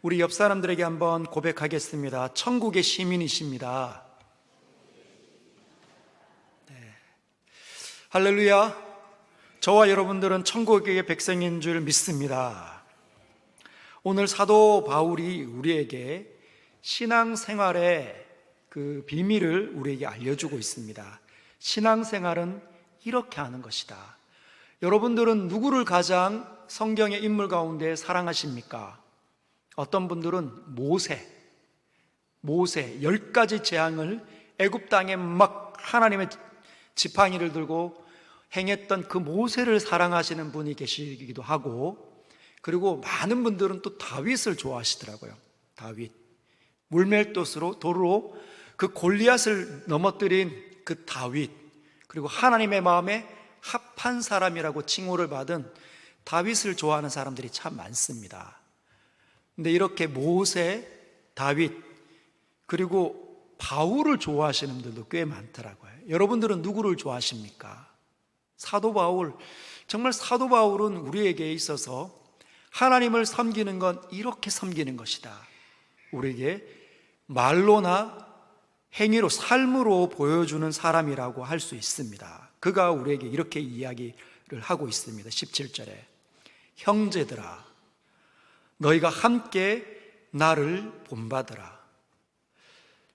우리 옆 사람들에게 한번 고백하겠습니다. 천국의 시민이십니다. 네. 할렐루야. 저와 여러분들은 천국의 백성인 줄 믿습니다. 오늘 사도 바울이 우리에게 신앙생활의 그 비밀을 우리에게 알려주고 있습니다. 신앙생활은 이렇게 하는 것이다. 여러분들은 누구를 가장 성경의 인물 가운데 사랑하십니까? 어떤 분들은 모세 10가지 재앙을 애굽 땅에 막 하나님의 지팡이를 들고 행했던 그 모세를 사랑하시는 분이 계시기도 하고, 그리고 많은 분들은 또 다윗을 좋아하시더라고요. 다윗, 돌로 그 골리앗을 넘어뜨린 그 다윗, 그리고 하나님의 마음에 합한 사람이라고 칭호를 받은 다윗을 좋아하는 사람들이 참 많습니다. 근데 이렇게 모세, 다윗, 그리고 바울을 좋아하시는 분들도 꽤 많더라고요. 여러분들은 누구를 좋아하십니까? 사도 바울, 정말 사도 바울은 우리에게 있어서 하나님을 섬기는 건 이렇게 섬기는 것이다, 우리에게 말로나 행위로, 삶으로 보여주는 사람이라고 할 수 있습니다. 그가 우리에게 이렇게 이야기를 하고 있습니다. 17절에 형제들아, 너희가 함께 나를 본받으라.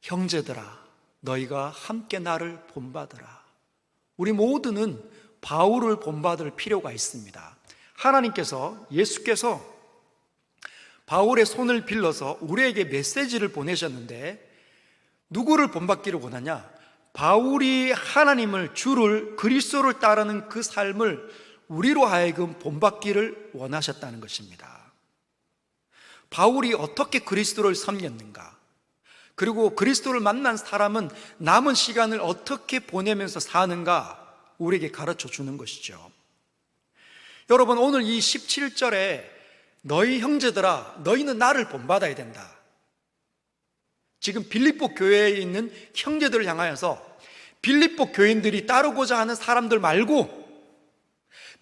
형제들아, 너희가 함께 나를 본받으라. 우리 모두는 바울을 본받을 필요가 있습니다. 하나님께서, 예수께서 바울의 손을 빌려서 우리에게 메시지를 보내셨는데, 누구를 본받기를 원하냐? 바울이 하나님을, 주를, 그리스도를 따르는 그 삶을 우리로 하여금 본받기를 원하셨다는 것입니다. 바울이 어떻게 그리스도를 섬겼는가? 그리고 그리스도를 만난 사람은 남은 시간을 어떻게 보내면서 사는가? 우리에게 가르쳐 주는 것이죠. 여러분, 오늘 이 17절에 너희 형제들아, 너희는 나를 본받아야 된다. 지금 빌립보 교회에 있는 형제들을 향하여서 빌립보 교인들이 따르고자 하는 사람들 말고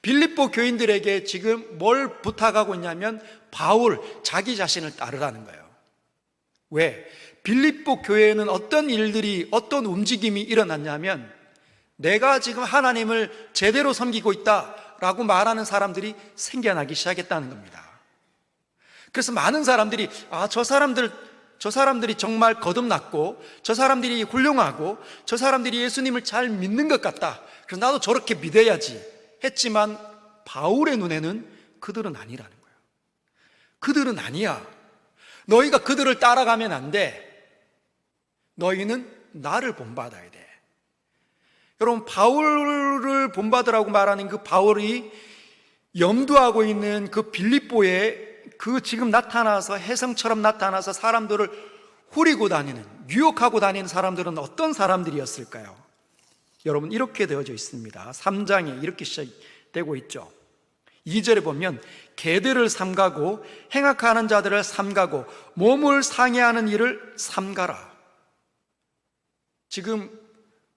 빌립보 교인들에게 지금 뭘 부탁하고 있냐면 바울, 자기 자신을 따르라는 거예요. 왜? 빌립보 교회에는 어떤 일들이, 어떤 움직임이 일어났냐면, 내가 지금 하나님을 제대로 섬기고 있다라고 말하는 사람들이 생겨나기 시작했다는 겁니다. 그래서 많은 사람들이 저 사람들이 정말 거듭났고, 저 사람들이 훌륭하고, 저 사람들이 예수님을 잘 믿는 것 같다, 그래서 나도 저렇게 믿어야지 했지만, 바울의 눈에는 그들은 아니라는 거예요. 그들은 아니야. 너희가 그들을 따라가면 안 돼. 너희는 나를 본받아야 돼. 여러분, 바울을 본받으라고 말하는 그 바울이 염두하고 있는 그 빌립보에 그 지금 나타나서, 혜성처럼 나타나서 사람들을 후리고 다니는, 유혹하고 다니는 사람들은 어떤 사람들이었을까요? 여러분, 이렇게 되어져 있습니다. 3장에 이렇게 시작되고 있죠. 2절에 보면 개들을 삼가고 행악하는 자들을 삼가고 몸을 상해하는 일을 삼가라. 지금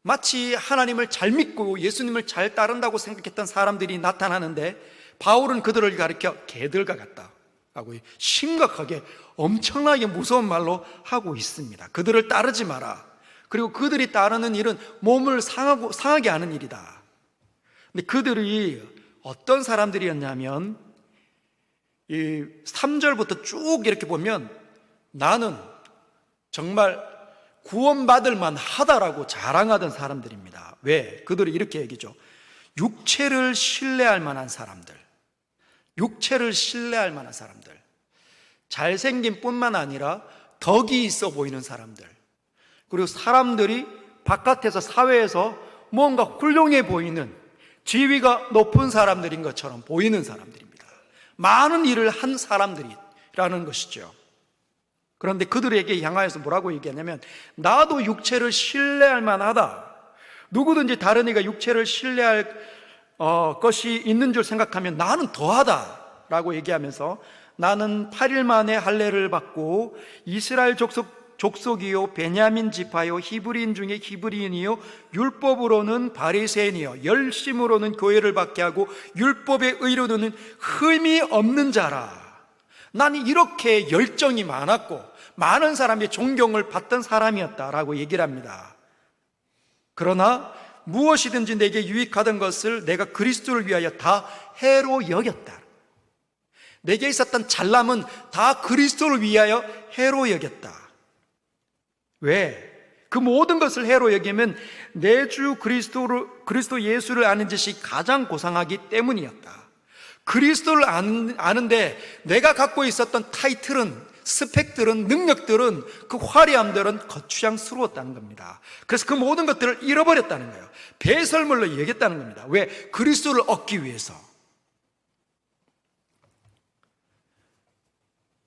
마치 하나님을 잘 믿고 예수님을 잘 따른다고 생각했던 사람들이 나타나는데, 바울은 그들을 가리켜 개들과 같다 하고 심각하게, 엄청나게 무서운 말로 하고 있습니다. 그들을 따르지 마라. 그리고 그들이 따르는 일은 몸을 상하게 하는 일이다. 근데 그들이 어떤 사람들이었냐면, 이 3절부터 쭉 이렇게 보면 나는 정말 구원받을 만하다라고 자랑하던 사람들입니다. 왜? 그들이 이렇게 얘기죠. 육체를 신뢰할 만한 사람들, 육체를 신뢰할 만한 사람들, 잘생긴 뿐만 아니라 덕이 있어 보이는 사람들, 그리고 사람들이 바깥에서, 사회에서 뭔가 훌륭해 보이는, 지위가 높은 사람들인 것처럼 보이는 사람들입니다. 많은 일을 한 사람들이라는 것이죠. 그런데 그들에게 향하여서 뭐라고 얘기하냐면, 나도 육체를 신뢰할 만하다. 누구든지 다른 이가 육체를 신뢰할 것이 있는 줄 생각하면 나는 더하다 라고 얘기하면서, 나는 8일 만에 할례를 받고 이스라엘 족속이요 베냐민 지파요 히브리인 중에 히브리인이요 율법으로는 바리새인이요 열심으로는 교회를 받게 하고 율법의 의로는 흠이 없는 자라. 나는 이렇게 열정이 많았고 많은 사람의 존경을 받던 사람이었다라고 얘기를 합니다. 그러나 무엇이든지 내게 유익하던 것을 내가 그리스도를 위하여 다 해로 여겼다. 내게 있었던 잘남은 다 그리스도를 위하여 해로 여겼다. 왜? 그 모든 것을 해로 여기면 내 주 그리스도 예수를 아는 것이 가장 고상하기 때문이었다. 그리스도를 아는데 내가 갖고 있었던 타이틀은, 스펙들은, 능력들은, 그 화려함들은 거추장스러웠다는 겁니다. 그래서 그 모든 것들을 잃어버렸다는 거예요. 배설물로 여겼다는 겁니다. 왜? 그리스도를 얻기 위해서.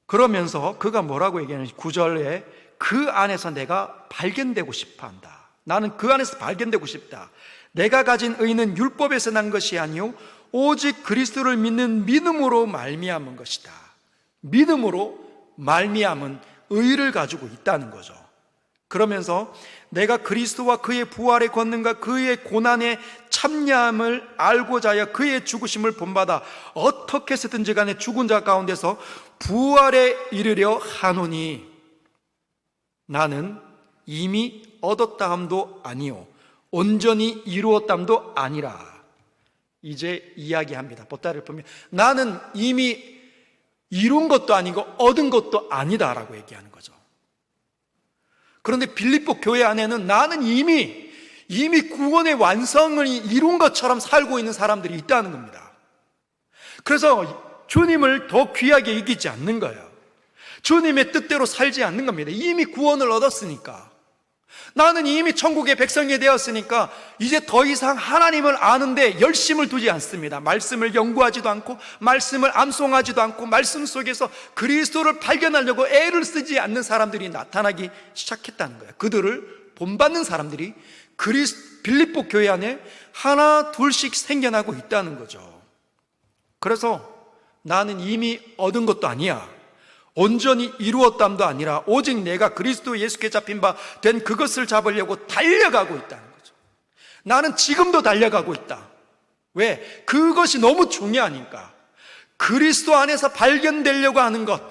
그러면서 그가 뭐라고 얘기하냐면 9절에 그 안에서 내가 발견되고 싶어 한다. 나는 그 안에서 발견되고 싶다. 내가 가진 의는 율법에서 난 것이 아니요 오직 그리스도를 믿는 믿음으로 말미암은 것이다. 믿음으로 말미암은 의를 가지고 있다는 거죠. 그러면서 내가 그리스도와 그의 부활의 권능과 그의 고난의 참여함을 알고자 하여 그의 죽으심을 본받아 어떻게 해서든지 간에 죽은 자 가운데서 부활에 이르려 하노니 나는 이미 얻었다함도 아니요 온전히 이루었다함도 아니라. 이제 이야기합니다. 보따리를 보면 나는 이미 이룬 것도 아니고 얻은 것도 아니다라고 얘기하는 거죠. 그런데 빌립보 교회 안에는 나는 이미 구원의 완성을 이룬 것처럼 살고 있는 사람들이 있다는 겁니다. 그래서 주님을 더 귀하게 여기지 않는 거예요. 주님의 뜻대로 살지 않는 겁니다. 이미 구원을 얻었으니까, 나는 이미 천국의 백성이 되었으니까 이제 더 이상 하나님을 아는데 열심을 두지 않습니다. 말씀을 연구하지도 않고 말씀을 암송하지도 않고 말씀 속에서 그리스도를 발견하려고 애를 쓰지 않는 사람들이 나타나기 시작했다는 거예요. 그들을 본받는 사람들이 빌립보 교회 안에 하나 둘씩 생겨나고 있다는 거죠. 그래서 나는 이미 얻은 것도 아니야, 온전히 이루었담도 아니라 오직 내가 그리스도 예수께 잡힌 바 된 그것을 잡으려고 달려가고 있다는 거죠. 나는 지금도 달려가고 있다. 왜? 그것이 너무 중요하니까. 그리스도 안에서 발견되려고 하는 것,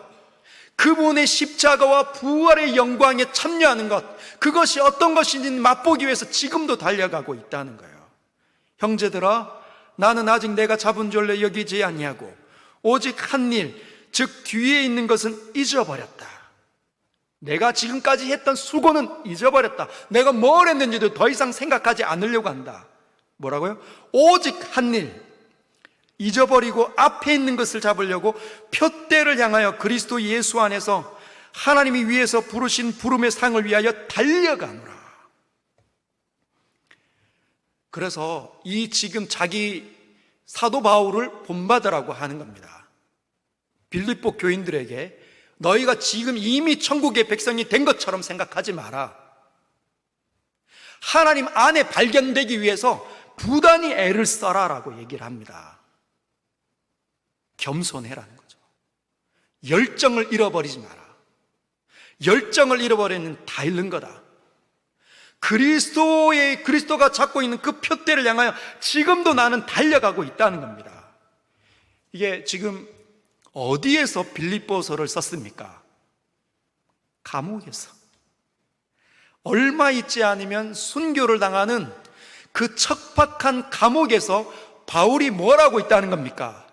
그분의 십자가와 부활의 영광에 참여하는 것, 그것이 어떤 것인지 맛보기 위해서 지금도 달려가고 있다는 거예요. 형제들아, 나는 아직 내가 잡은 줄로 여기지 아니하고 오직 한 일, 즉 뒤에 있는 것은 잊어버렸다. 내가 지금까지 했던 수고는 잊어버렸다. 내가 뭘 했는지도 더 이상 생각하지 않으려고 한다. 뭐라고요? 오직 한 일, 잊어버리고 앞에 있는 것을 잡으려고 표대를 향하여 그리스도 예수 안에서 하나님이 위에서 부르신 부름의 상을 위하여 달려가노라. 그래서 이 지금 자기 사도 바울을 본받으라고 하는 겁니다. 빌립보 교인들에게 너희가 지금 이미 천국의 백성이 된 것처럼 생각하지 마라. 하나님 안에 발견되기 위해서 부단히 애를 써라라고 얘기를 합니다. 겸손해라는 거죠. 열정을 잃어버리지 마라. 열정을 잃어버리면 다 잃는 거다. 그리스도가 잡고 있는 그 표대를 향하여 지금도 나는 달려가고 있다는 겁니다. 이게 지금 어디에서 빌립보서를 썼습니까? 감옥에서. 얼마 있지 않으면 순교를 당하는 그 척박한 감옥에서 바울이 뭘 하고 있다는 겁니까?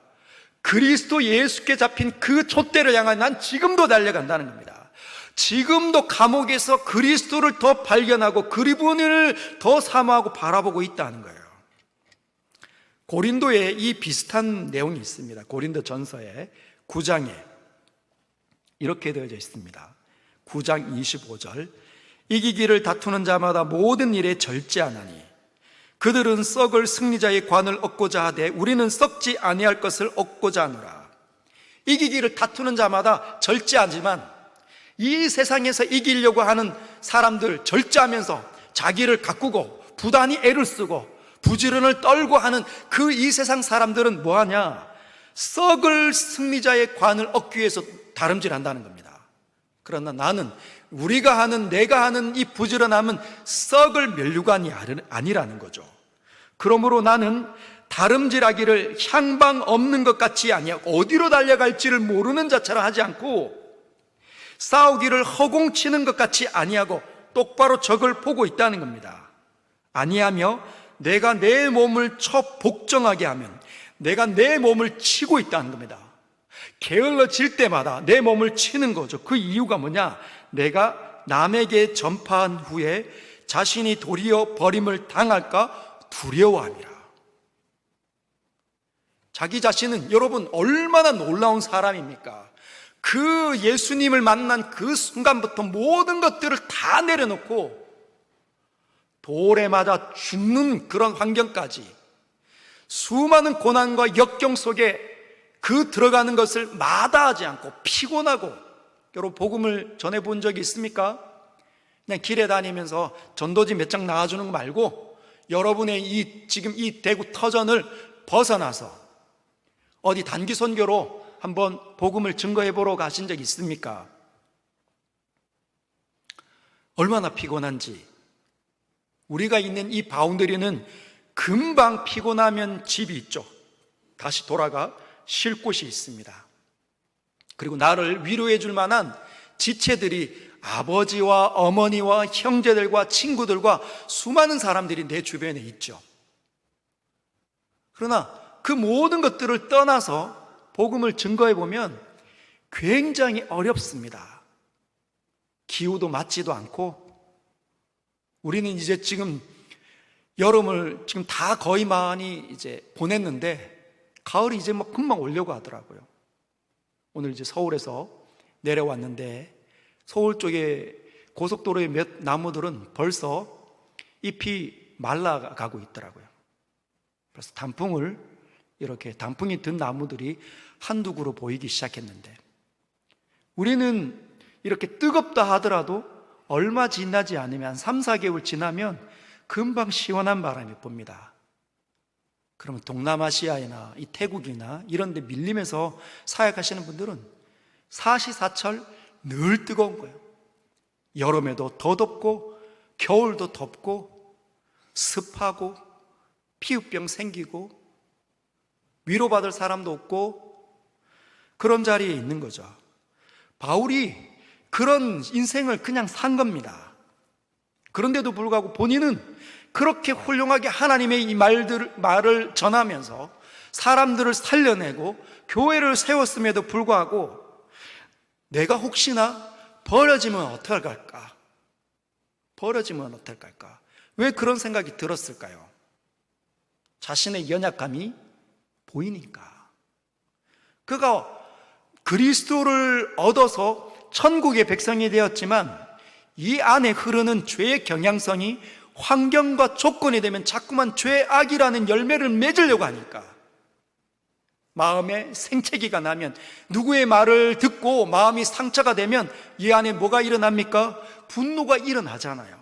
그리스도 예수께 잡힌 그 촛대를 향하여 난 지금도 달려간다는 겁니다. 지금도 감옥에서 그리스도를 더 발견하고 그리스도를 더 사모하고 바라보고 있다는 거예요. 고린도에 이 비슷한 내용이 있습니다. 고린도 전서에 9장에 이렇게 되어져 있습니다. 9장 25절, 이기기를 다투는 자마다 모든 일에 절제하나니 그들은 썩을 승리자의 관을 얻고자 하되 우리는 썩지 아니할 것을 얻고자 하노라. 이기기를 다투는 자마다 절제하지만 이 세상에서 이기려고 하는 사람들, 절제하면서 자기를 가꾸고 부단히 애를 쓰고 부지런을 떨고 하는 그 이 세상 사람들은 뭐하냐? 썩을 승리자의 관을 얻기 위해서 다름질한다는 겁니다. 그러나 나는, 우리가 하는, 내가 하는 이 부지런함은 썩을 면류관이 아니라는 거죠. 그러므로 나는 다름질하기를 향방 없는 것 같이 아니하고 어디로 달려갈지를 모르는 자처럼 하지 않고 싸우기를 허공치는 것 같이 아니하고 똑바로 적을 보고 있다는 겁니다. 아니하며 내가 내 몸을 쳐 복종하게 하면 내가 내 몸을 치고 있다는 겁니다. 게을러질 때마다 내 몸을 치는 거죠. 그 이유가 뭐냐? 내가 남에게 전파한 후에 자신이 도리어 버림을 당할까 두려워함이라. 자기 자신은 여러분 얼마나 놀라운 사람입니까? 그 예수님을 만난 그 순간부터 모든 것들을 다 내려놓고 돌에 맞아 죽는 그런 환경까지 수많은 고난과 역경 속에 그 들어가는 것을 마다하지 않고 피곤하고, 여러분 복음을 전해본 적이 있습니까? 그냥 길에 다니면서 전도지 몇 장 나와주는 거 말고 여러분의 지금 이 대구 터전을 벗어나서 어디 단기 선교로 한번 복음을 증거해 보러 가신 적 있습니까? 얼마나 피곤한지. 우리가 있는 이 바운더리는 금방 피곤하면 집이 있죠. 다시 돌아가 쉴 곳이 있습니다. 그리고 나를 위로해 줄 만한 지체들이 아버지와 어머니와 형제들과 친구들과 수많은 사람들이 내 주변에 있죠. 그러나 그 모든 것들을 떠나서 복음을 증거해 보면 굉장히 어렵습니다. 기후도 맞지도 않고, 우리는 이제 지금 여름을 지금 다 거의 많이 이제 보냈는데 가을이 이제 막 금방 오려고 하더라고요. 오늘 이제 서울에서 내려왔는데 서울 쪽에 고속도로의 몇 나무들은 벌써 잎이 말라가고 있더라고요. 그래서 이렇게 단풍이 든 나무들이 한두 그루 보이기 시작했는데, 우리는 이렇게 뜨겁다 하더라도 얼마 지나지 않으면 3, 4개월 지나면 금방 시원한 바람이 붑니다. 그러면 동남아시아나 이 태국이나 이런 데 밀리면서 사역하시는 분들은 사시사철 늘 뜨거운 거예요. 여름에도 더 덥고 겨울도 덥고 습하고 피부병 생기고 위로받을 사람도 없고 그런 자리에 있는 거죠. 바울이 그런 인생을 그냥 산 겁니다. 그런데도 불구하고 본인은 그렇게 훌륭하게 하나님의 이 말을 전하면서 사람들을 살려내고 교회를 세웠음에도 불구하고 내가 혹시나 버려지면 어떡할까? 버려지면 어떡할까? 왜 그런 생각이 들었을까요? 자신의 연약함이 보이니까. 그가 그리스도를 얻어서 천국의 백성이 되었지만 이 안에 흐르는 죄의 경향성이 환경과 조건이 되면 자꾸만 죄악이라는 열매를 맺으려고 하니까, 마음에 생채기가 나면, 누구의 말을 듣고 마음이 상처가 되면 이 안에 뭐가 일어납니까? 분노가 일어나잖아요.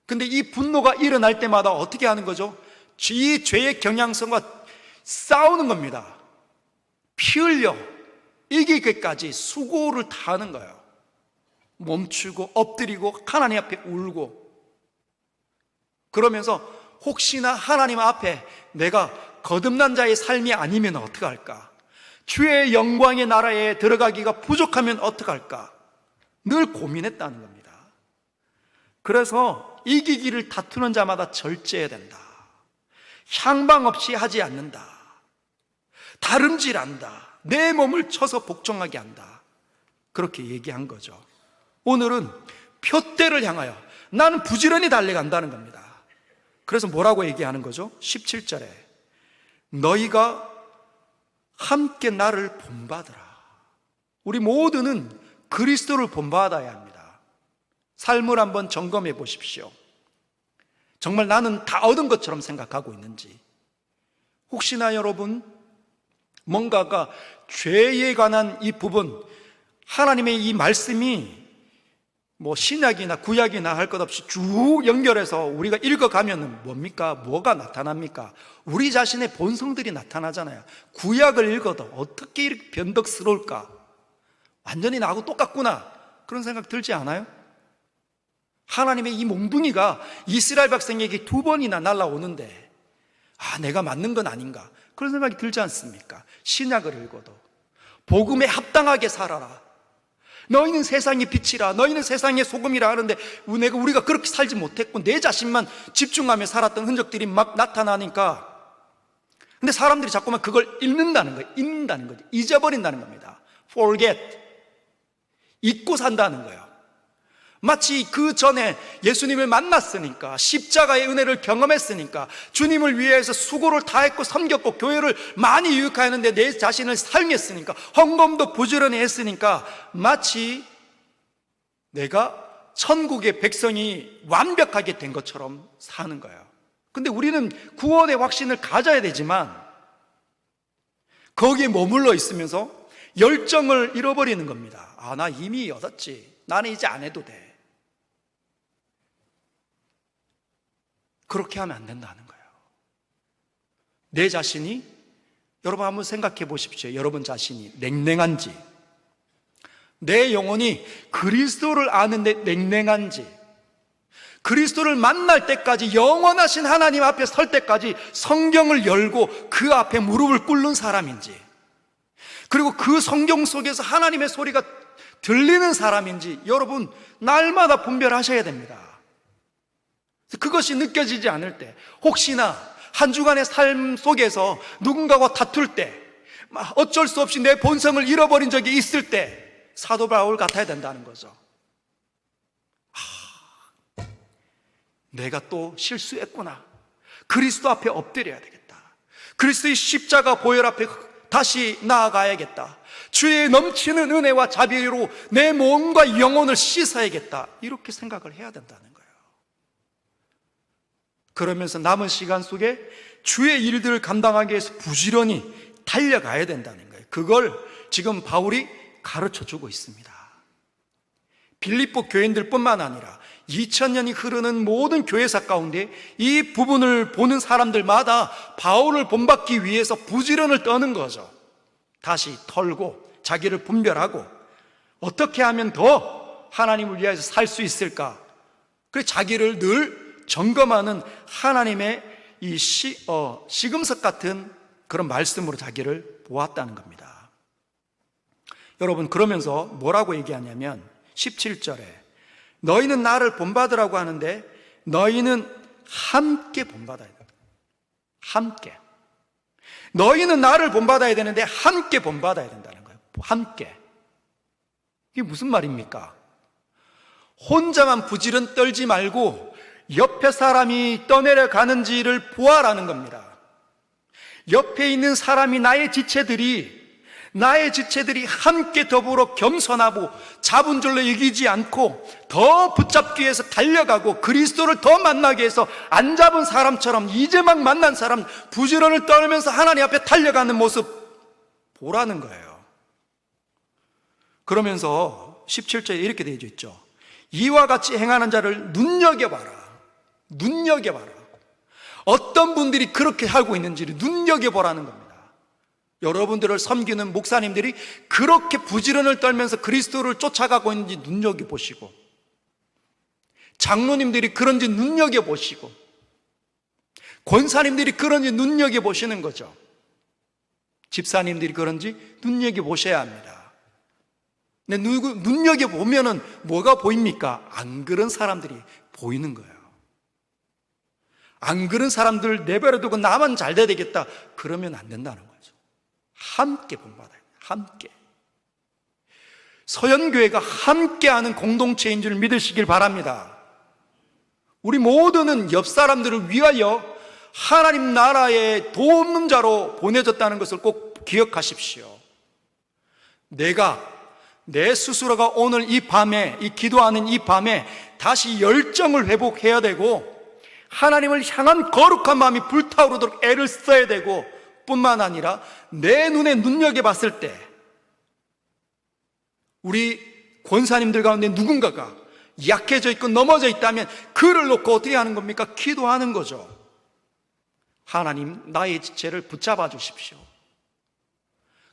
근데 이 분노가 일어날 때마다 어떻게 하는 거죠? 이 죄의 경향성과 싸우는 겁니다. 피 흘려 이기기까지 수고를 다 하는 거예요. 멈추고 엎드리고 하나님 앞에 울고, 그러면서 혹시나 하나님 앞에 내가 거듭난 자의 삶이 아니면 어떡할까? 주의 영광의 나라에 들어가기가 부족하면 어떡할까? 늘 고민했다는 겁니다. 그래서 이기기를 다투는 자마다 절제해야 된다. 향방 없이 하지 않는다. 다름질한다. 내 몸을 쳐서 복종하게 한다. 그렇게 얘기한 거죠. 오늘은 표대를 향하여 나는 부지런히 달려간다는 겁니다. 그래서 뭐라고 얘기하는 거죠? 17절에 너희가 함께 나를 본받으라. 우리 모두는 그리스도를 본받아야 합니다. 삶을 한번 점검해 보십시오. 정말 나는 다 얻은 것처럼 생각하고 있는지, 혹시나 여러분 뭔가가 죄에 관한 이 부분, 하나님의 이 말씀이 뭐 신약이나 구약이나 할 것 없이 쭉 연결해서 우리가 읽어가면 뭡니까? 뭐가 나타납니까? 우리 자신의 본성들이 나타나잖아요. 구약을 읽어도 어떻게 이렇게 변덕스러울까? 완전히 나하고 똑같구나, 그런 생각 들지 않아요? 하나님의 이 몽둥이가 이스라엘 백성에게 2번이나 날아오는데 내가 맞는 건 아닌가, 그런 생각이 들지 않습니까? 신약을 읽어도 복음에 합당하게 살아라, 너희는 세상의 빛이라, 너희는 세상의 소금이라 하는데 우리가 그렇게 살지 못했고 내 자신만 집중하며 살았던 흔적들이 막 나타나니까, 근데 사람들이 자꾸만 그걸 잊는다는 거죠. 잊어버린다는 겁니다. forget, 잊고 산다는 거예요. 마치 그 전에 예수님을 만났으니까, 십자가의 은혜를 경험했으니까, 주님을 위해서 수고를 다했고 섬겼고 교회를 많이 유익하였는데 내 자신을 사용했으니까, 헌금도 부지런히 했으니까 마치 내가 천국의 백성이 완벽하게 된 것처럼 사는 거예요. 근데 우리는 구원의 확신을 가져야 되지만 거기에 머물러 있으면서 열정을 잃어버리는 겁니다. 나 이미 얻었지, 나는 이제 안 해도 돼. 그렇게 하면 안 된다는 거예요. 내 자신이, 여러분 한번 생각해 보십시오. 여러분 자신이 냉랭한지, 내 영혼이 그리스도를 아는데 냉랭한지, 그리스도를 만날 때까지, 영원하신 하나님 앞에 설 때까지 성경을 열고 그 앞에 무릎을 꿇는 사람인지, 그리고 그 성경 속에서 하나님의 소리가 들리는 사람인지, 여러분 날마다 분별하셔야 됩니다. 그것이 느껴지지 않을 때, 혹시나 한 주간의 삶 속에서 누군가와 다툴 때, 어쩔 수 없이 내 본성을 잃어버린 적이 있을 때 사도 바울 같아야 된다는 거죠. 내가 또 실수했구나, 그리스도 앞에 엎드려야 되겠다, 그리스도의 십자가 보혈 앞에 다시 나아가야겠다, 주의 넘치는 은혜와 자비로 내 몸과 영혼을 씻어야겠다, 이렇게 생각을 해야 된다는 거예요. 그러면서 남은 시간 속에 주의 일들을 감당하기 위해서 부지런히 달려가야 된다는 거예요. 그걸 지금 바울이 가르쳐 주고 있습니다. 빌립보 교인들뿐만 아니라 2000년이 흐르는 모든 교회사 가운데 이 부분을 보는 사람들마다 바울을 본받기 위해서 부지런을 떠는 거죠. 다시 털고 자기를 분별하고 어떻게 하면 더 하나님을 위해서 살 수 있을까, 그래서 자기를 늘 점검하는 하나님의 이 시금석 같은 그런 말씀으로 자기를 보았다는 겁니다. 여러분, 그러면서 뭐라고 얘기하냐면 17절에 너희는 나를 본받으라고 하는데 너희는 함께 본받아야 된다. 함께. 너희는 나를 본받아야 되는데 함께 본받아야 된다는 거예요. 함께. 이게 무슨 말입니까? 혼자만 부지런 떨지 말고 옆에 사람이 떠내려가는지를 보아라는 겁니다. 옆에 있는 사람이 나의 지체들이 함께 더불어 겸손하고 잡은 줄로 이기지 않고 더 붙잡기 위해서 달려가고 그리스도를 더 만나기 위해서 안 잡은 사람처럼 이제 막 만난 사람 부지런을 떨면서 하나님 앞에 달려가는 모습 보라는 거예요. 그러면서 17절에 이렇게 되어 있죠. 이와 같이 행하는 자를 눈여겨봐라. 어떤 분들이 그렇게 하고 있는지를 눈여겨보라는 겁니다. 여러분들을 섬기는 목사님들이 그렇게 부지런을 떨면서 그리스도를 쫓아가고 있는지 눈여겨보시고, 장로님들이 그런지 눈여겨보시고, 권사님들이 그런지 눈여겨보시는 거죠. 집사님들이 그런지 눈여겨보셔야 합니다. 근데 눈여겨보면은 뭐가 보입니까? 안 그런 사람들이 보이는 거예요. 안 그런 사람들 내버려두고 나만 잘 돼야 되겠다, 그러면 안 된다는 거죠. 함께 본받아야 돼요. 함께. 서연교회가 함께하는 공동체인 줄 믿으시길 바랍니다. 우리 모두는 옆 사람들을 위하여 하나님 나라의 돕는 자로 보내졌다는 것을 꼭 기억하십시오. 내 스스로가 오늘 이 밤에, 이 기도하는 이 밤에 다시 열정을 회복해야 되고 하나님을 향한 거룩한 마음이 불타오르도록 애를 써야 되고, 뿐만 아니라 내 눈에 눈여겨봤을 때 우리 권사님들 가운데 누군가가 약해져 있고 넘어져 있다면 그를 놓고 어떻게 하는 겁니까? 기도하는 거죠. 하나님, 나의 지체를 붙잡아 주십시오.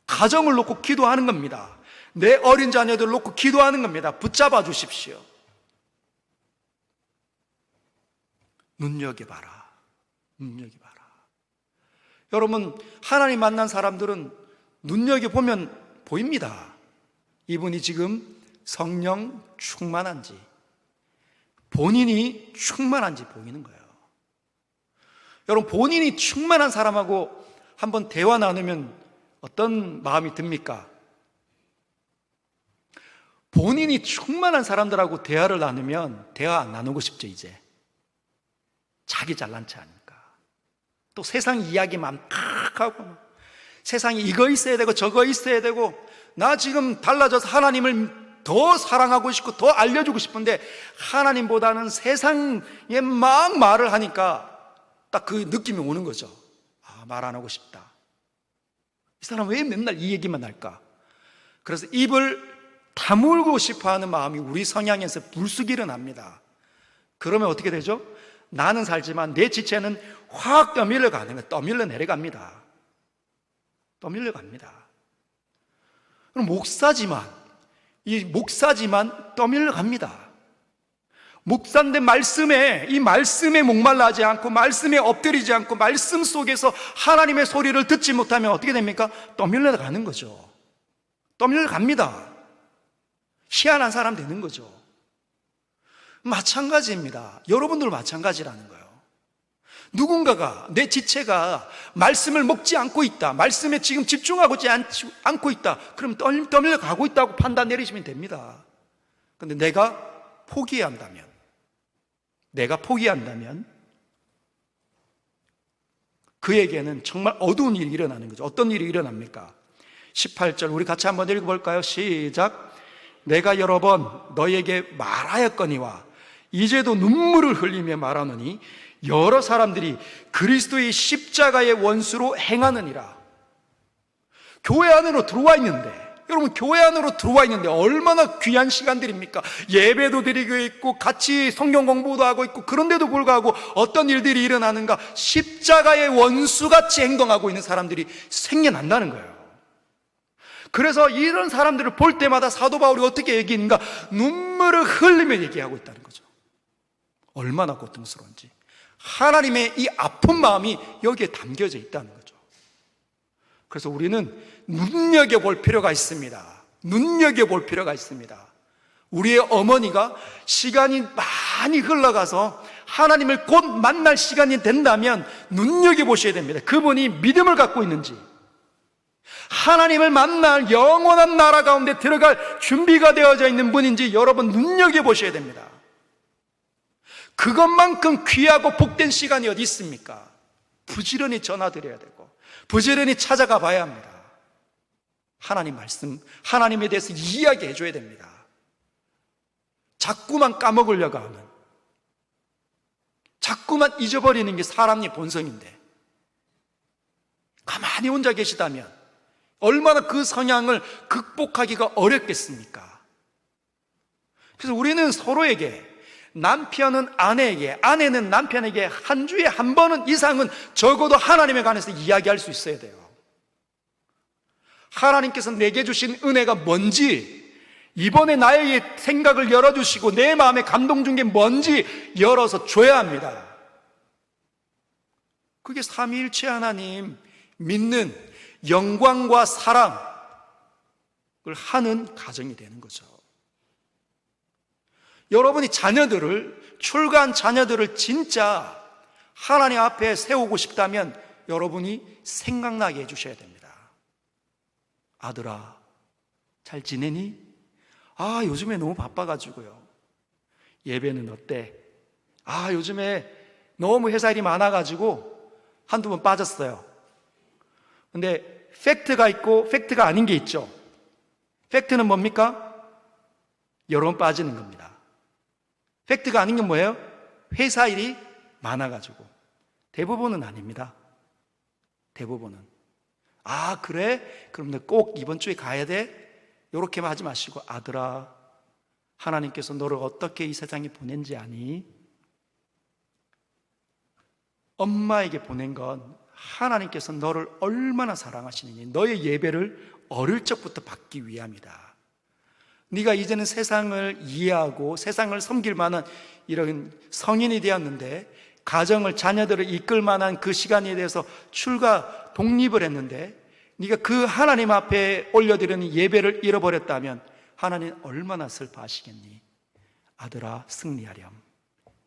가정을 놓고 기도하는 겁니다. 내 어린 자녀들을 놓고 기도하는 겁니다. 붙잡아 주십시오. 눈여겨봐라. 여러분, 하나님 만난 사람들은 눈여겨보면 보입니다. 이분이 지금 성령 충만한지, 본인이 충만한지 보이는 거예요. 여러분, 본인이 충만한 사람하고 한번 대화 나누면 어떤 마음이 듭니까? 본인이 충만한 사람들하고 대화를 나누면 대화 안 나누고 싶죠, 이제. 자기 잘난 체 하니까. 또 세상 이야기만 팍 하고, 세상에 이거 있어야 되고 저거 있어야 되고, 나 지금 달라져서 하나님을 더 사랑하고 싶고 더 알려주고 싶은데 하나님보다는 세상에 막 말을 하니까 딱 그 느낌이 오는 거죠. 아, 말 안 하고 싶다. 이 사람 왜 맨날 이 얘기만 할까? 그래서 입을 다물고 싶어 하는 마음이 우리 성향에서 불쑥 일어납니다. 그러면 어떻게 되죠? 나는 살지만 내 지체는 확 떠밀려 가는 거예요. 떠밀려 내려갑니다. 떠밀려 갑니다. 그럼 목사지만 떠밀려 갑니다. 목사인데 이 말씀에 목말라하지 않고, 말씀에 엎드리지 않고, 말씀 속에서 하나님의 소리를 듣지 못하면 어떻게 됩니까? 떠밀려 가는 거죠. 떠밀려 갑니다. 희한한 사람 되는 거죠. 마찬가지입니다. 여러분들 마찬가지라는 거예요. 누군가가, 내 지체가 말씀을 먹지 않고 있다, 말씀에 지금 집중하지 않고 있다, 그럼 떠밀려 가고 있다고 판단 내리시면 됩니다. 그런데 내가 포기한다면 그에게는 정말 어두운 일이 일어나는 거죠. 어떤 일이 일어납니까? 18절 우리 같이 한번 읽어볼까요? 시작. 내가 여러 번 너에게 말하였거니와 이제도 눈물을 흘리며 말하노니 여러 사람들이 그리스도의 십자가의 원수로 행하느니라. 교회 안으로 들어와 있는데, 여러분, 교회 안으로 들어와 있는데 얼마나 귀한 시간들입니까? 예배도 드리고 있고 같이 성경 공부도 하고 있고, 그런데도 불구하고 어떤 일들이 일어나는가? 십자가의 원수같이 행동하고 있는 사람들이 생겨난다는 거예요. 그래서 이런 사람들을 볼 때마다 사도 바울이 어떻게 얘기했는가? 눈물을 흘리며 얘기하고 있다는 거죠. 얼마나 고통스러운지. 하나님의 이 아픈 마음이 여기에 담겨져 있다는 거죠. 그래서 우리는 눈여겨볼 필요가 있습니다. 눈여겨볼 필요가 있습니다. 우리의 어머니가 시간이 많이 흘러가서 하나님을 곧 만날 시간이 된다면 눈여겨보셔야 됩니다. 그분이 믿음을 갖고 있는지, 하나님을 만날 영원한 나라 가운데 들어갈 준비가 되어져 있는 분인지 여러분 눈여겨보셔야 됩니다. 그것만큼 귀하고 복된 시간이 어디 있습니까? 부지런히 전화드려야 되고 부지런히 찾아가 봐야 합니다. 하나님 말씀, 하나님에 대해서 이야기해 줘야 됩니다. 자꾸만 까먹으려고 하면, 자꾸만 잊어버리는 게 사람의 본성인데, 가만히 혼자 계시다면 얼마나 그 성향을 극복하기가 어렵겠습니까? 그래서 우리는 서로에게, 남편은 아내에게, 아내는 남편에게 한 주에 한 번은 이상은 적어도 하나님에 관해서 이야기할 수 있어야 돼요. 하나님께서 내게 주신 은혜가 뭔지, 이번에 나의 생각을 열어주시고 내 마음에 감동 준 게 뭔지 열어서 줘야 합니다. 그게 삼위일체 하나님 믿는 영광과 사랑을 하는 가정이 되는 거죠. 여러분이 출가한 자녀들을 진짜 하나님 앞에 세우고 싶다면 여러분이 생각나게 해주셔야 됩니다. 아들아, 잘 지내니? 아, 요즘에 너무 바빠가지고요. 예배는 어때? 아, 요즘에 너무 회사 일이 많아가지고 한두 번 빠졌어요. 근데 팩트가 있고 팩트가 아닌 게 있죠. 팩트는 뭡니까? 여러 번 빠지는 겁니다. 팩트가 아닌 게 뭐예요? 회사 일이 많아가지고. 대부분은 아닙니다. 대부분은. 아, 그래? 그럼 너 꼭 이번 주에 가야 돼? 요렇게만 하지 마시고, 아들아, 하나님께서 너를 어떻게 이 세상에 보낸지 아니? 엄마에게 보낸 건 하나님께서 너를 얼마나 사랑하시느니 너의 예배를 어릴 적부터 받기 위함이다. 네가 이제는 세상을 이해하고 세상을 섬길 만한 이런 성인이 되었는데 가정을, 자녀들을 이끌 만한 그 시간에 대해서 출가 독립을 했는데 네가 그 하나님 앞에 올려드리는 예배를 잃어버렸다면 하나님 얼마나 슬퍼하시겠니? 아들아, 승리하렴.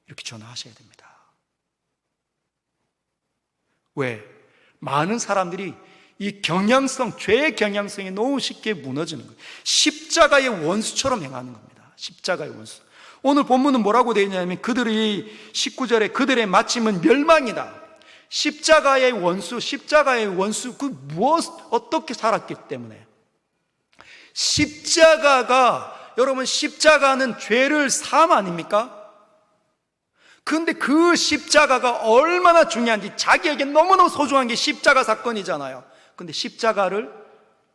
이렇게 전화하셔야 됩니다. 왜? 많은 사람들이 이 경향성, 죄의 경향성이 너무 쉽게 무너지는 거예요. 십자가의 원수처럼 행하는 겁니다. 십자가의 원수. 오늘 본문은 뭐라고 되어 있냐면 그들이 19절에 그들의 마침은 멸망이다. 십자가의 원수, 그 어떻게 살았기 때문에. 여러분 십자가는 죄를 사함 아닙니까? 그런데 그 십자가가 얼마나 중요한지 자기에게 너무너무 소중한 게 십자가 사건이잖아요. 그런데 십자가를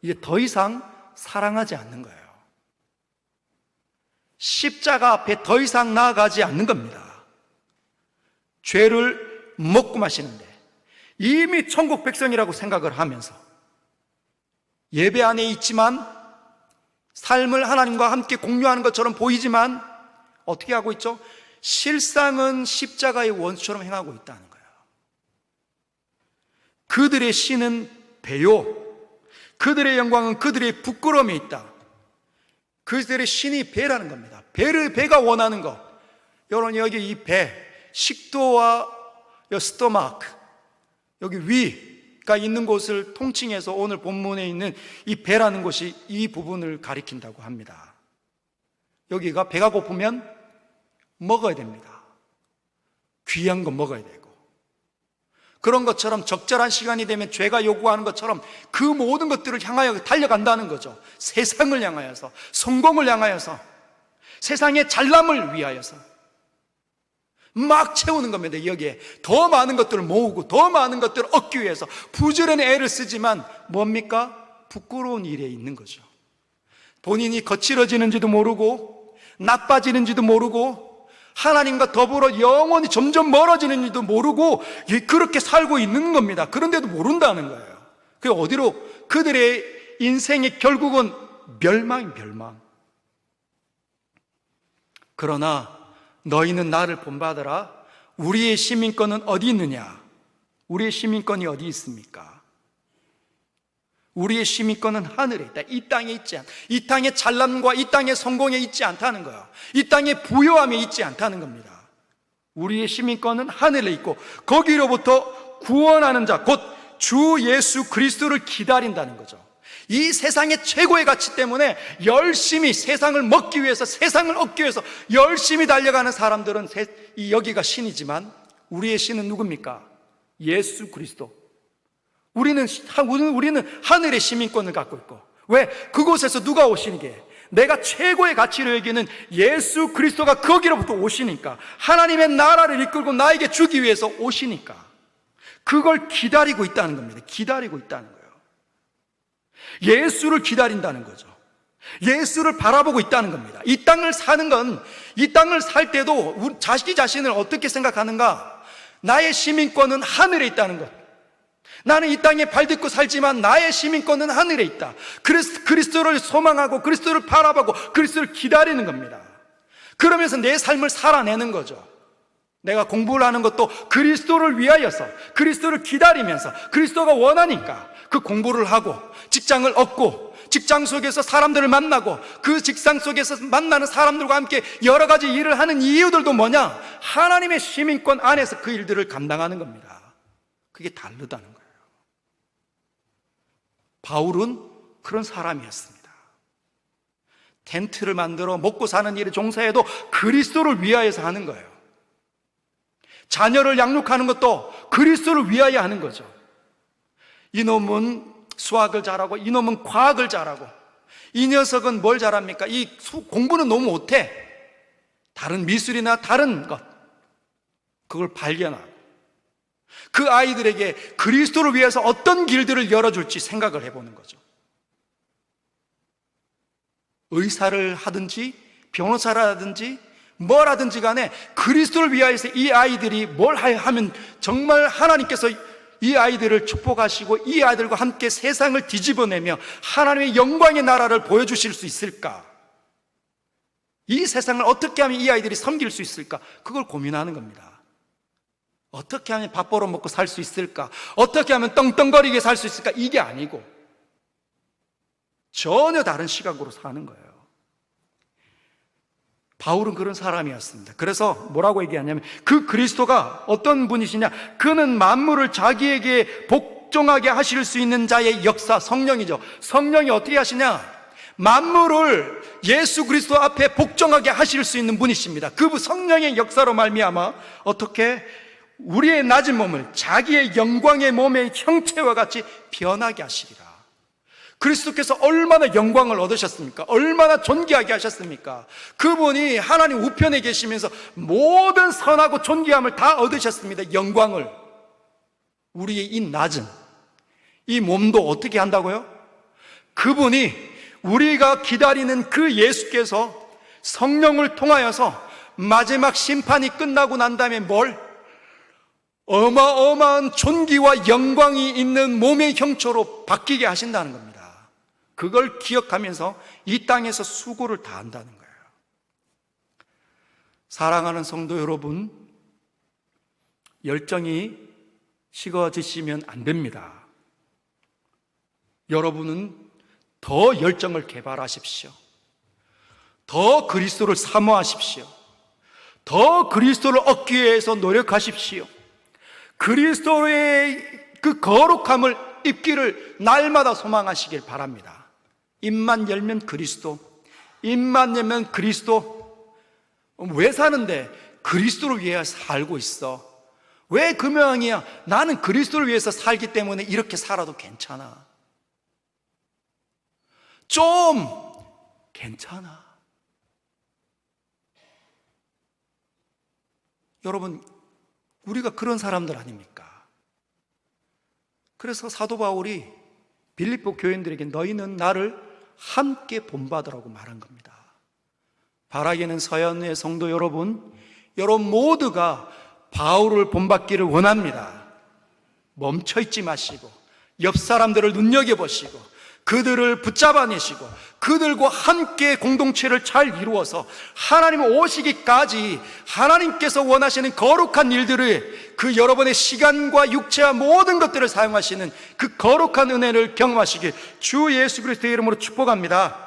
이제 더 이상 사랑하지 않는 거예요. 십자가 앞에 더 이상 나아가지 않는 겁니다. 죄를 먹고 마시는데 이미 천국 백성이라고 생각을 하면서 예배 안에 있지만 삶을 하나님과 함께 공유하는 것처럼 보이지만 어떻게 하고 있죠? 실상은 십자가의 원수처럼 행하고 있다는 거예요. 그들의 신은 배요, 그들의 영광은 그들의 부끄러움에 있다. 그들의 신이 배라는 겁니다. 배가 원하는 것. 여러분 여기 이 배, 식도와 스토마크, 여기 위가 있는 곳을 통칭해서 오늘 본문에 있는 이 배라는 것이 이 부분을 가리킨다고 합니다. 여기가 배가 고프면 먹어야 됩니다. 귀한 거 먹어야 되고, 그런 것처럼 적절한 시간이 되면 죄가 요구하는 것처럼 그 모든 것들을 향하여 달려간다는 거죠. 세상을 향하여서, 성공을 향하여서, 세상의 잘남을 위하여서 막 채우는 겁니다. 여기에 더 많은 것들을 모으고 더 많은 것들을 얻기 위해서 부지런히 애를 쓰지만 뭡니까? 부끄러운 일에 있는 거죠. 본인이 거칠어지는지도 모르고 나빠지는지도 모르고 하나님과 더불어 영원히 점점 멀어지는지도 모르고 그렇게 살고 있는 겁니다. 그런데도 모른다는 거예요. 그 어디로? 그들의 인생의 결국은 멸망. 그러나 너희는 나를 본받아라. 우리의 시민권은 어디 있느냐? 우리의 시민권이 어디 있습니까? 우리의 시민권은 하늘에 있다. 이 땅에 있지 않다. 이 땅의 잘남과 이 땅의 성공에 있지 않다는 거야. 이 땅의 부요함에 있지 않다는 겁니다. 우리의 시민권은 하늘에 있고 거기로부터 구원하는 자, 곧 주 예수 그리스도를 기다린다는 거죠. 이 세상의 최고의 가치 때문에 열심히 세상을 먹기 위해서, 세상을 얻기 위해서 열심히 달려가는 사람들은 여기가 신이지만 우리의 신은 누굽니까? 예수 그리스도. 우리는 하늘의 시민권을 갖고 있고, 왜? 그곳에서 누가 오시니까? 내가 최고의 가치를 여기는 예수 그리스도가 거기로부터 오시니까, 하나님의 나라를 이끌고 나에게 주기 위해서 오시니까 그걸 기다리고 있다는 겁니다. 기다리고 있다는 거예요. 예수를 기다린다는 거죠. 예수를 바라보고 있다는 겁니다. 이 땅을 사는 건, 이 땅을 살 때도 자기 자신을 어떻게 생각하는가? 나의 시민권은 하늘에 있다는 것. 나는 이 땅에 발딛고 살지만 나의 시민권은 하늘에 있다. 그리스도를 소망하고 그리스도를 바라보고 그리스도를 기다리는 겁니다. 그러면서 내 삶을 살아내는 거죠. 내가 공부를 하는 것도 그리스도를 위하여서, 그리스도를 기다리면서, 그리스도가 원하니까 그 공부를 하고 직장을 얻고 직장 속에서 사람들을 만나고 그 직장 속에서 만나는 사람들과 함께 여러 가지 일을 하는 이유들도 뭐냐? 하나님의 시민권 안에서 그 일들을 감당하는 겁니다. 그게 다르다는 거예요. 바울은 그런 사람이었습니다. 텐트를 만들어 먹고 사는 일에 종사해도 그리스도를 위하여서 하는 거예요. 자녀를 양육하는 것도 그리스도를 위하여 하는 거죠. 이놈은 수학을 잘하고 이놈은 과학을 잘하고 이 녀석은 뭘 잘합니까? 공부는 너무 못해. 다른 미술이나 다른 것, 그걸 발견하고 그 아이들에게 그리스도를 위해서 어떤 길들을 열어줄지 생각을 해보는 거죠. 의사를 하든지 변호사를 하든지 뭘 하든지 간에 그리스도를 위하여서 이 아이들이 뭘 하면 정말 하나님께서 이 아이들을 축복하시고 이 아이들과 함께 세상을 뒤집어내며 하나님의 영광의 나라를 보여주실 수 있을까? 이 세상을 어떻게 하면 이 아이들이 섬길 수 있을까? 그걸 고민하는 겁니다. 어떻게 하면 밥 벌어 먹고 살 수 있을까? 어떻게 하면 떵떵거리게 살 수 있을까? 이게 아니고 전혀 다른 시각으로 사는 거예요. 바울은 그런 사람이었습니다. 그래서 뭐라고 얘기하냐면 그 그리스도가 어떤 분이시냐? 그는 만물을 자기에게 복종하게 하실 수 있는 자의 역사, 성령이죠. 성령이 어떻게 하시냐? 만물을 예수 그리스도 앞에 복종하게 하실 수 있는 분이십니다. 그 성령의 역사로 말미암아 어떻게 우리의 낮은 몸을 자기의 영광의 몸의 형체와 같이 변하게 하시리라. 그리스도께서 얼마나 영광을 얻으셨습니까? 얼마나 존귀하게 하셨습니까? 그분이 하나님 우편에 계시면서 모든 선하고 존귀함을 다 얻으셨습니다. 영광을. 우리의 이 낮은 이 몸도 어떻게 한다고요? 그분이 우리가 기다리는 그 예수께서 성령을 통하여서 마지막 심판이 끝나고 난 다음에 어마어마한 존귀와 영광이 있는 몸의 형체로 바뀌게 하신다는 겁니다. 그걸 기억하면서 이 땅에서 수고를 다한다는 거예요. 사랑하는 성도 여러분, 열정이 식어지시면 안 됩니다. 여러분은 더 열정을 개발하십시오. 더 그리스도를 사모하십시오. 더 그리스도를 얻기 위해서 노력하십시오. 그리스도의 그 거룩함을 입기를 날마다 소망하시길 바랍니다. 입만 열면 그리스도, 입만 열면 그리스도. 왜 사는데? 그리스도를 위해 살고 있어. 왜 그 모양이야? 나는 그리스도를 위해서 살기 때문에 이렇게 살아도 괜찮아. 좀 괜찮아. 여러분, 우리가 그런 사람들 아닙니까? 그래서 사도 바울이 빌립보 교인들에게 너희는 나를 함께 본받으라고 말한 겁니다. 바라기는 서연의 성도 여러분 모두가 바울을 본받기를 원합니다. 멈춰있지 마시고 옆 사람들을 눈여겨보시고 그들을 붙잡아내시고 그들과 함께 공동체를 잘 이루어서 하나님 오시기까지 하나님께서 원하시는 거룩한 일들을 그 여러분의 시간과 육체와 모든 것들을 사용하시는 그 거룩한 은혜를 경험하시길 주 예수 그리스도의 이름으로 축복합니다.